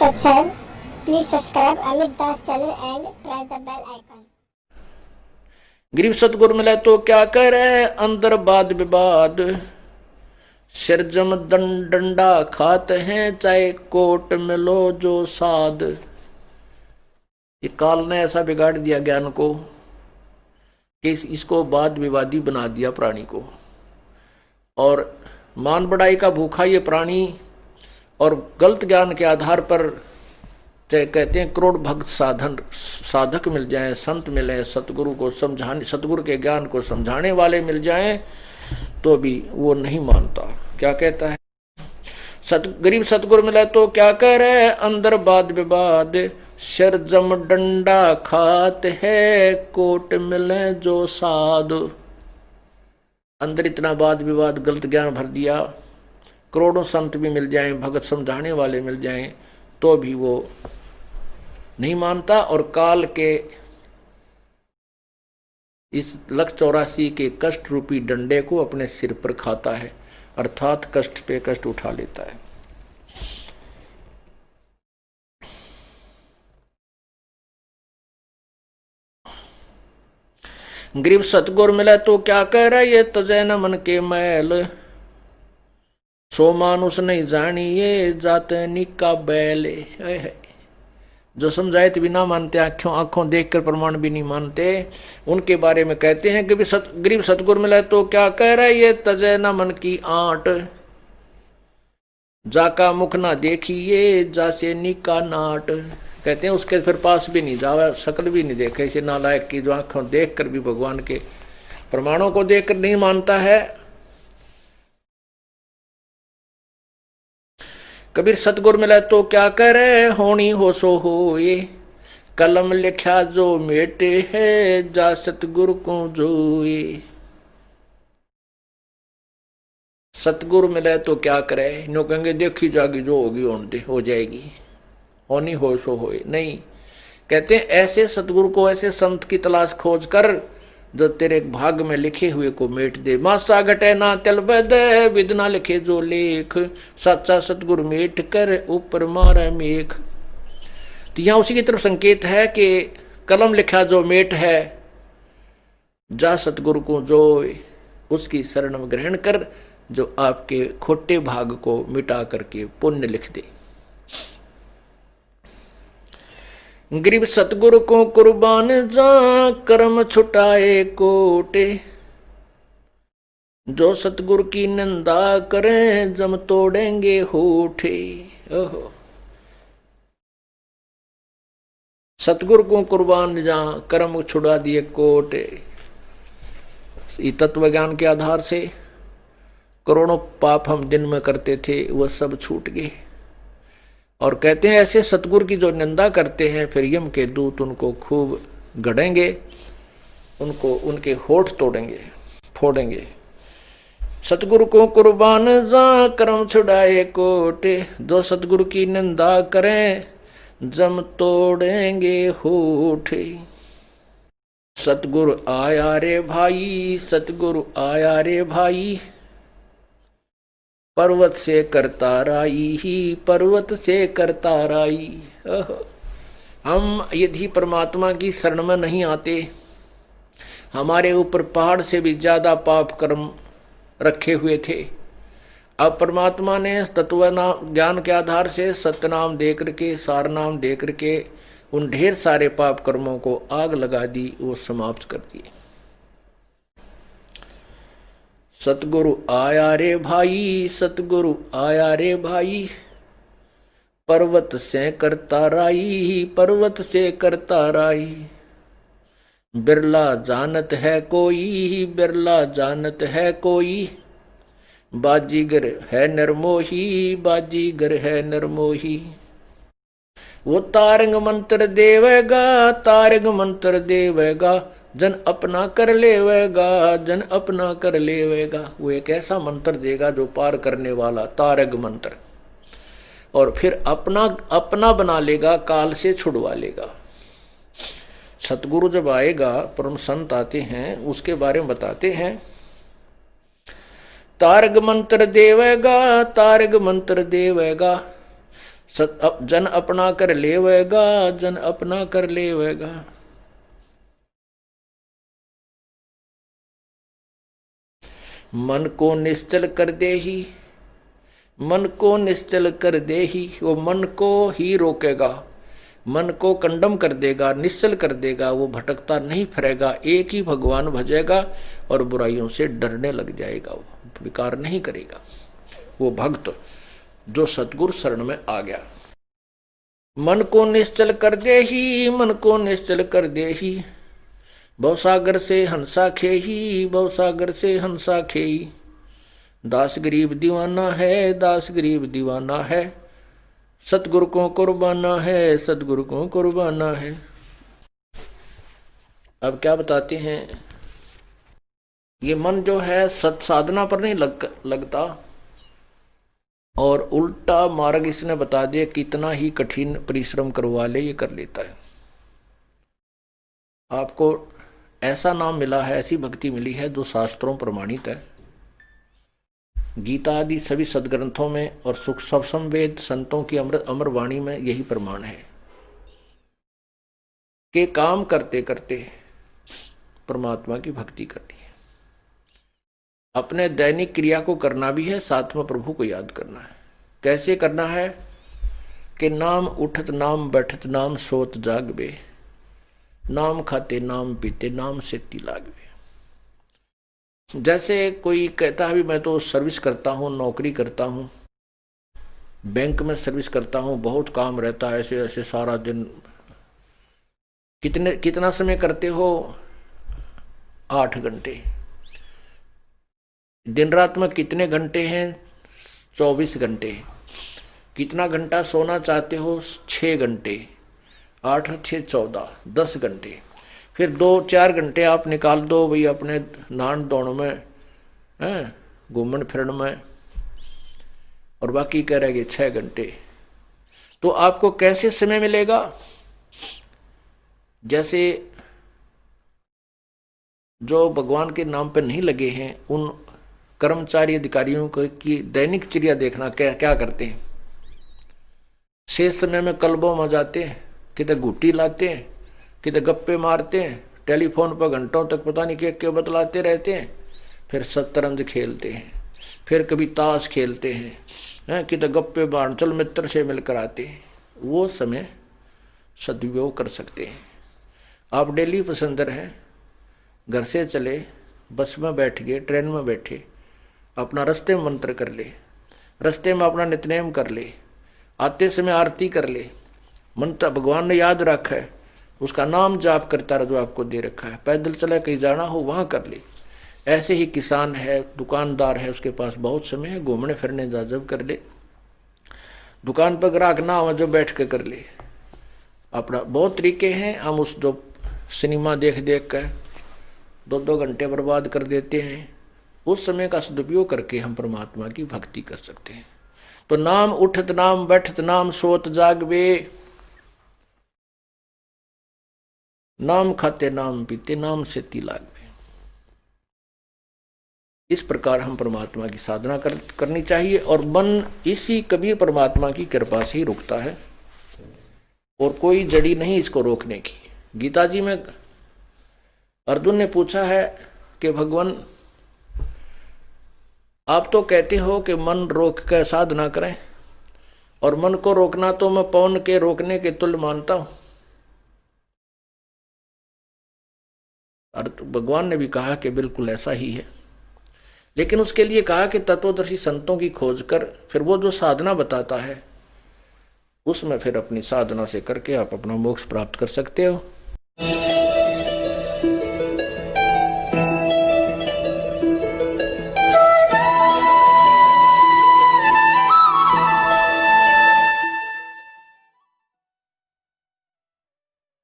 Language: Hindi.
subscribe. Please subscribe Amit Das channel and press the bell icon. गरीब सतगुर मिले तो क्या करे अंदर वाद विवाद, सिरजम डंडा खाते हैं चाहे कोट मिलो जो साध। ये काल ने ऐसा बिगाड़ दिया ज्ञान को कि इसको वाद विवादी बना दिया प्राणी को, और मान बढ़ाई का भूखा ये प्राणी, और गलत ज्ञान के आधार पर चाहे कहते हैं करोड़ भक्त साधक मिल जाएं, संत मिले, सतगुरु को समझाने, सतगुरु के ज्ञान को समझाने वाले मिल जाएं, तो भी वो नहीं मानता। क्या कहता है? गरीब सतगुरु मिले तो क्या करे अंदर वाद विवाद, सिर जम डंडा खाते है कोट मिले जो साध। अंदर इतना वाद विवाद गलत ज्ञान भर दिया, करोड़ों संत भी मिल जाएं, भगत समझाने वाले मिल जाएं, तो भी वो नहीं मानता, और काल के इस 184 के कष्ट रूपी डंडे को अपने सिर पर खाता है, अर्थात कष्ट पे कष्ट उठा लेता है। गरीब सतगुर मिले तो क्या कह रहा ये तजै न मन के मैल, सो मानुष नहीं जानिए जाते निका बैल। जो समझाए तो भी ना मानते, आंखों देखकर प्रमाण भी नहीं मानते, उनके बारे में कहते हैं कि गरीब सतगुर मिला तो क्या कह रहा है ये तजै न मन की आंट, जाका मुख ना देखिए जासे निका नाट। कहते हैं उसके फिर पास भी नहीं जावा, शकल भी नहीं देखे, इसे नालायक की जो आंखों देखकर भी भगवान के प्रमाणों को देखकर नहीं मानता है। कबीर सतगुर मिला तो क्या करे होनी हो सो हो, ये कलम लिखा जो मेटे है जा सतगुरु को जोए। सतगुरु मिले तो क्या करे, नो कहेंगे देखी जाएगी जो होगी हो जाएगी, होनी हो सो हो नहीं। कहते हैं ऐसे सतगुरु को, ऐसे संत की तलाश खोज कर जो तेरे भाग में लिखे हुए को मेट दे। मासा घटे ना तिल बदे विद ना लिखे जो लेख, सच्चा सतगुरु मेट कर ऊपर मारे मेघ। तो यहां उसी की तरफ संकेत है कि कलम लिखा जो मेट है, जा सतगुरु को जो उसकी शरण में ग्रहण कर, जो आपके खोटे भाग को मिटा करके पुण्य लिख दे। गरीब सतगुरु को कुर्बान जा कर्म छुटाए कोटे, जो सतगुरु की निंदा करें जम तोड़ेंगे होठे। ओहो, सतगुरु को कुर्बान जा कर्म छुड़ा दिए कोटे। तत्व ज्ञान के आधार से करोड़ों पाप हम दिन में करते थे, वह सब छूट गए। और कहते हैं ऐसे सतगुरु की जो निंदा करते हैं, फिर यम के दूत उनको खूब गड़ेंगे, उनको उनके होठ तोड़ेंगे, फोड़ेंगे। सतगुरु को कुर्बान जा कर्म छुड़ाए कोटे, जो सतगुरु की निंदा करें जम तोड़ेंगे होठ। सतगुरु आया रे भाई, सतगुरु आया रे भाई, पर्वत से करता राई ही पर्वत से करता राई। हम यदि परमात्मा की शरण में नहीं आते, हमारे ऊपर पहाड़ से भी ज्यादा पाप कर्म रखे हुए थे। अब परमात्मा ने तत्व ज्ञान के आधार से सत्य नाम दे करके, सार नाम दे करके उन ढेर सारे पाप कर्मों को आग लगा दी, वो समाप्त कर दिए। सतगुरु आया रे भाई, सतगुरु आया रे भाई, पर्वत से करता राई पर्वत से करता राई। बिरला जानत है कोई, बिरला जानत है कोई, बाजीगर है नरमोही, बाजीगर है नरमोही। वो तारंग मंत्र देवेगा, तारंग मंत्र देवेगा, जन अपना कर लेवेगा, जन अपना कर लेवेगा। वो एक ऐसा मंत्र देगा जो पार करने वाला, तारग मंत्र, और फिर अपना बना लेगा, काल से छुड़वा लेगा। सतगुरु जब आएगा, परम संत आते हैं, उसके बारे में बताते हैं। तारग मंत्र देवेगा, तारग मंत्र देवेगा, जन अपना कर लेवेगा, जन अपना कर लेवेगा। मन को निश्चल कर दे ही, मन को निश्चल कर दे ही, वो मन को ही रोकेगा, मन को कंडम कर देगा, निश्चल कर देगा, वो भटकता नहीं फिरेगा, एक ही भगवान भजेगा और बुराइयों से डरने लग जाएगा, वो विकार नहीं करेगा। वो भक्त जो सतगुरु शरण में आ गया। मन को निश्चल कर दे ही, मन को निश्चल कर दे ही, भवसागर से हंसा खेही, भवसागर से हंसा खेही। दास गरीब दीवाना है, दास गरीब दीवाना है, सतगुरु को कुर्बाना है, सतगुरु को कुर्बाना है। अब क्या बताते हैं, ये मन जो है सत साधना पर नहीं लगता और उल्टा मार्ग इसने बता दिया, कितना ही कठिन परिश्रम करवा ले ये कर लेता है। आपको ऐसा नाम मिला है, ऐसी भक्ति मिली है जो शास्त्रों प्रमाणित है। गीता आदि सभी सदग्रंथों में और सुख सब संवेद संतों की अमर वाणी में यही प्रमाण है कि काम करते करते परमात्मा की भक्ति करनी है। अपने दैनिक क्रिया को करना भी है, साथ में प्रभु को याद करना है। कैसे करना है कि नाम उठत नाम बैठत नाम सोत जागबे, नाम खाते नाम पीते नाम सेती लागबे। जैसे कोई कहता है भी मैं तो सर्विस करता हूं, नौकरी करता हूं, बैंक में सर्विस करता हूं, बहुत काम रहता है, ऐसे ऐसे सारा दिन। कितना समय करते हो? 8 घंटे। दिन रात में कितने घंटे हैं? 24 घंटे। कितना घंटा सोना चाहते हो? 6 घंटे। 8 और 6 14, 10 घंटे। फिर 2-4 घंटे आप निकाल दो भाई अपने नहान धोने में, घूमन फिरन में, और बाकी कह रहेंगे 6 घंटे। तो आपको कैसे समय मिलेगा? जैसे जो भगवान के नाम पर नहीं लगे हैं उन कर्मचारी अधिकारियों को की दैनिक चर्या देखना, क्या करते हैं। शेष समय में क्लबों में जाते हैं, कितने घुट्टी लाते हैं, कितने गप्पे मारते हैं, टेलीफोन पर घंटों तक पता नहीं क्या बतलाते रहते हैं, फिर शतरंज खेलते हैं, फिर कभी ताश खेलते हैं, कितने गप्पे मार, चल मित्र से मिलकर आते हैं। वो समय सदुपयोग कर सकते हैं। आप डेली पैसेंजर हैं, घर से चले, बस में बैठ गए, ट्रेन में बैठे, अपना रास्ते में मंत्र कर ले, रास्ते में अपना नित्यनेम कर ले, आते समय आरती कर ले, मंत्र भगवान ने याद रखा है उसका नाम जाप करता रहा जो आपको दे रखा है। पैदल चला कहीं जाना हो वहां कर ले। ऐसे ही किसान है, दुकानदार है, उसके पास बहुत समय है, घूमने फिरने जा जब कर ले। दुकान पर ग्राहक ना हो जो बैठ के कर ले। अपना बहुत तरीके हैं। हम उस जो सिनेमा देख कर 2-2 घंटे बर्बाद कर देते हैं, उस समय का सदुपयोग करके हम परमात्मा की भक्ति कर सकते हैं। तो नाम उठत नाम बैठत नाम सोत जागबे, नाम खाते नाम पीते नाम सेती लागबे। इस प्रकार हम परमात्मा की साधना करनी चाहिए और मन इसी कबीर परमात्मा की कृपा से ही रुकता है और कोई जड़ी नहीं इसको रोकने की। गीता जी में अर्जुन ने पूछा है कि भगवान आप तो कहते हो कि मन रोक कर साधना करें, और मन को रोकना तो मैं पवन के रोकने के तुल्य मानता हूं। और भगवान ने भी कहा कि बिल्कुल ऐसा ही है, लेकिन उसके लिए कहा कि तत्वदर्शी संतों की खोज कर फिर वो जो साधना बताता है उसमें फिर अपनी साधना से करके आप अपना मोक्ष प्राप्त कर सकते हो।